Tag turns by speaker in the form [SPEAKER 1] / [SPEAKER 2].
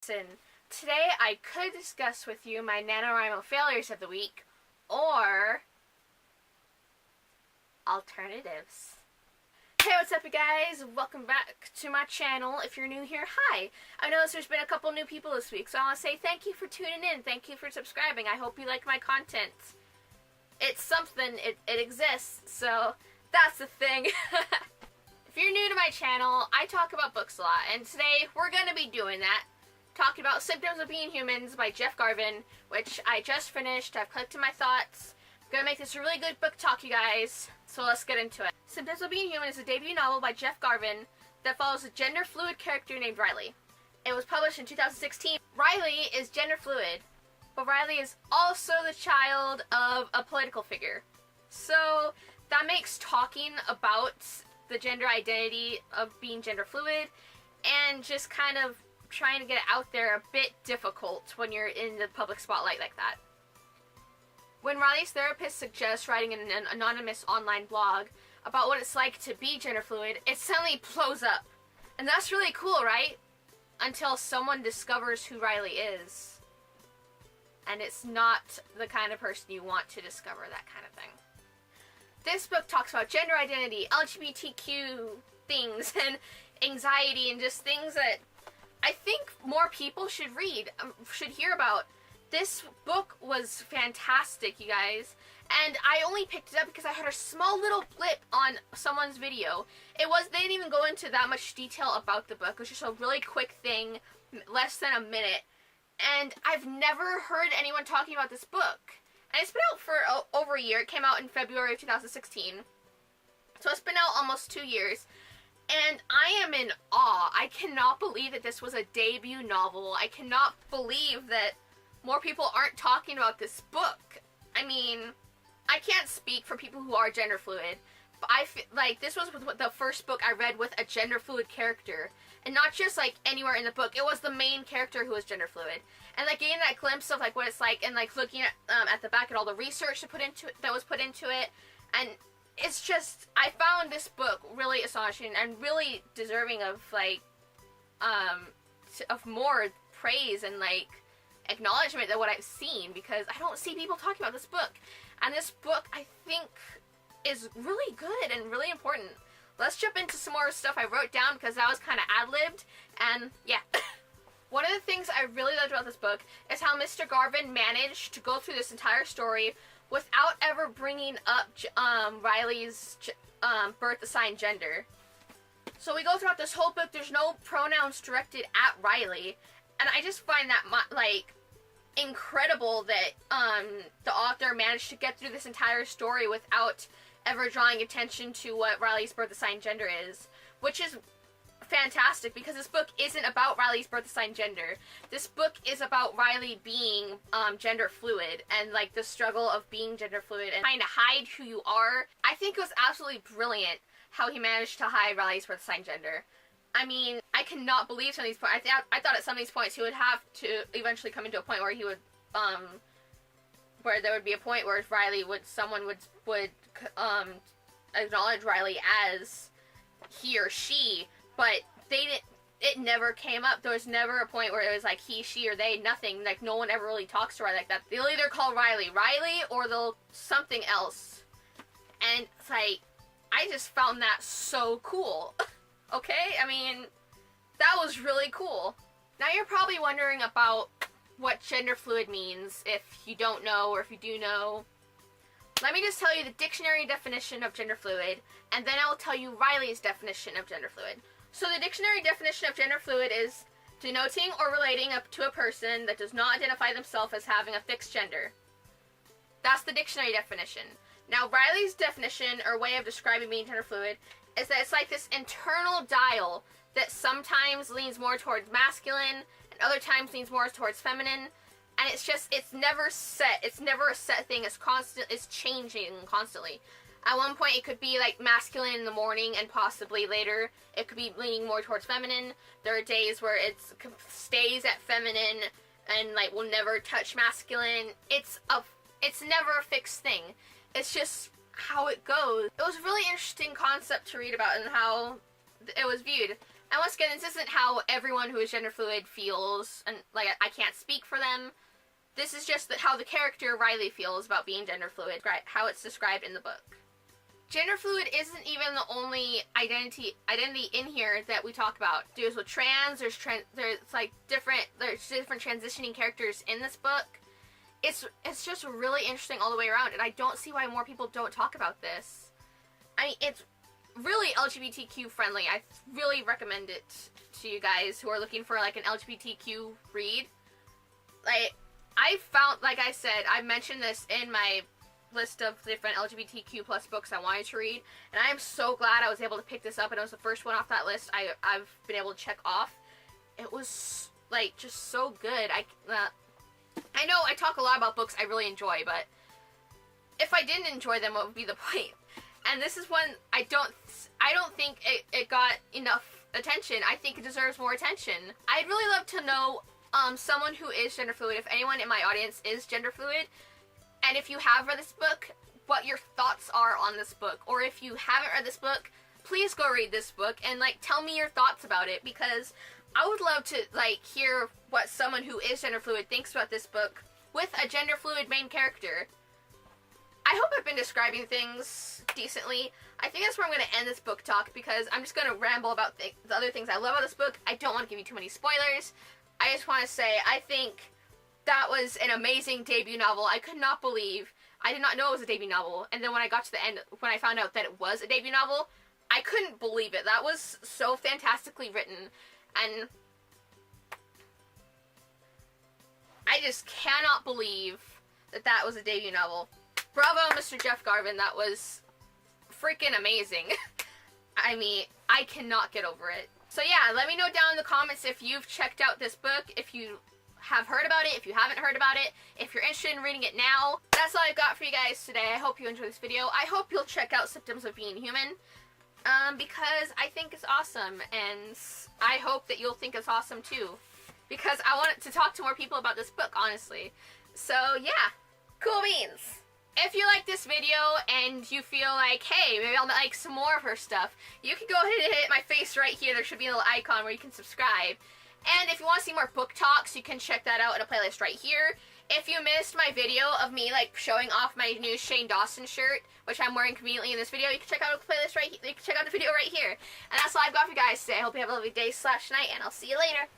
[SPEAKER 1] Listen, today I could discuss with you my NaNoWriMo failures of the week, or alternatives. Hey, what's up you guys? Welcome back to my channel. If you're new here, hi. I noticed there's been a couple new people this week, so I want to say thank you for tuning in. Thank you for subscribing. I hope you like my content. It's something, it exists, so that's the thing. If you're new to my channel, I talk about books a lot, and today we're going to be doing that. Talking about Symptoms of Being Humans by Jeff Garvin, which I just finished. I've collected my thoughts. I'm going to make this a really good book talk, you guys, so let's get into it. Symptoms of Being Human is a debut novel by Jeff Garvin that follows a gender-fluid character named Riley. It was published in 2016. Riley is gender-fluid, but Riley is also the child of a political figure. So that makes talking about the gender identity of being gender-fluid and just kind of trying to get it out there a bit difficult when you're in the public spotlight like that. When Riley's therapist suggests writing an anonymous online blog about what it's like to be gender fluid, it suddenly blows up. And that's really cool, right? Until someone discovers who Riley is. And it's not the kind of person you want to discover that kind of thing. This book talks about gender identity, LGBTQ things, and anxiety, and just things that I think more people should read, should hear about. This book was fantastic, you guys, and I only picked it up because I had a small little blip on someone's video. They didn't even go into that much detail about the book. It was just a really quick thing, less than a minute, and I've never heard anyone talking about this book. And it's been out for over a year. It came out in February of 2016, so it's been out almost 2 years. And I am in awe. I cannot believe that this was a debut novel. I cannot believe that more people aren't talking about this book. I mean, I can't speak for people who are gender fluid, but I feel like this was the first book I read with a gender fluid character. And not just like anywhere in the book. It was the main character who was gender fluid. And like getting that glimpse of like what it's like, and like looking at the back at all the research that was put into it, and it's just, I found this book really astonishing and really deserving of like of more praise and like acknowledgement than what I've seen, because I don't see people talking about this book. And this book, I think, is really good and really important. Let's jump into some more stuff I wrote down, because that was kind of ad-libbed, and yeah. One of the things I really loved about this book is how Mr. Garvin managed to go through this entire story without ever bringing up Riley's birth assigned gender. So we go throughout this whole book, there's no pronouns directed at Riley, and I just find that like incredible that the author managed to get through this entire story without ever drawing attention to what Riley's birth assigned gender is, which is fantastic, because this book isn't about Riley's birth assigned gender. This book is about Riley being gender fluid, and like the struggle of being gender fluid and trying to hide who you are. I think it was absolutely brilliant how he managed to hide Riley's birth assigned gender. I mean, I cannot believe some of these points. I thought at some of these points he would have to eventually come into a point where he would where there would be a point where someone would acknowledge Riley as he or she, but it never came up. There was never a point where it was like he, she, or they, nothing. Like, no one ever really talks to Riley like that. They'll either call Riley, or they'll something else. And it's like, I just found that so cool. Okay? I mean, that was really cool. Now you're probably wondering about what gender fluid means, if you don't know, or if you do know. Let me just tell you the dictionary definition of gender fluid, and then I will tell you Riley's definition of gender fluid. So the dictionary definition of gender fluid is denoting or relating up to a person that does not identify themselves as having a fixed gender. That's the dictionary definition. Now Riley's definition, or way of describing being gender fluid, is that it's like this internal dial that sometimes leans more towards masculine and other times leans more towards feminine. And it's never set. It's never a set thing. It's changing constantly. At one point it could be like masculine in the morning, and possibly later it could be leaning more towards feminine. There are days where it stays at feminine and like will never touch masculine. It's never a fixed thing. It's just how it goes. It was a really interesting concept to read about and how it was viewed. And once again, this isn't how everyone who is gender fluid feels, and like I can't speak for them. This is just how the character Riley feels about being gender fluid, how it's described in the book. Gender fluid isn't even the only identity in here that we talk about. There's with trans, there's different transitioning characters in this book. It's just really interesting all the way around, and I don't see why more people don't talk about this. I mean, it's really LGBTQ friendly. I really recommend it to you guys who are looking for like an LGBTQ read. Like, I found, like I said, I mentioned this in my list of different LGBTQ plus books I wanted to read, and I am so glad I was able to pick this up, and it was the first one off that list I've been able to check off. It was like just so good. I know I talk a lot about books I really enjoy, but if I didn't enjoy them, what would be the point? And this is one I don't think it got enough attention. I think it deserves more attention. I'd really love to know someone who is gender fluid, if anyone in my audience is gender fluid, and if you have read this book, what your thoughts are on this book. Or if you haven't read this book, please go read this book and like tell me your thoughts about it, because I would love to like hear what someone who is gender fluid thinks about this book with a gender fluid main character. I hope I've been describing things decently. I think that's where I'm going to end this book talk, because I'm just going to ramble about the other things I love about this book. I don't want to give you too many spoilers. I just want to say I think that was an amazing debut novel. I could not believe, I did not know it was a debut novel, and then when I got to the end, when I found out that it was a debut novel, I couldn't believe it. That was so fantastically written, and I just cannot believe that that was a debut novel. Bravo, Mr. Jeff Garvin, that was freaking amazing. I mean, I cannot get over it. So yeah, let me know down in the comments if you've checked out this book, if you have heard about it, if you haven't heard about it, if you're interested in reading it now. That's all I've got for you guys today. I hope you enjoyed this video. I hope you'll check out Symptoms of Being Human, because I think it's awesome, and I hope that you'll think it's awesome too, because I want to talk to more people about this book, honestly. So yeah, cool beans. If you like this video and you feel like, hey, maybe I'll like some more of her stuff, you can go ahead and hit my face right here. There should be a little icon where you can subscribe. And if you want to see more book talks, you can check that out in a playlist right here. If you missed my video of me like showing off my new Shane Dawson shirt, which I'm wearing conveniently in this video, you can check out the playlist right here. You can check out the video right here. And that's all I've got for you guys today. I hope you have a lovely day/night, and I'll see you later.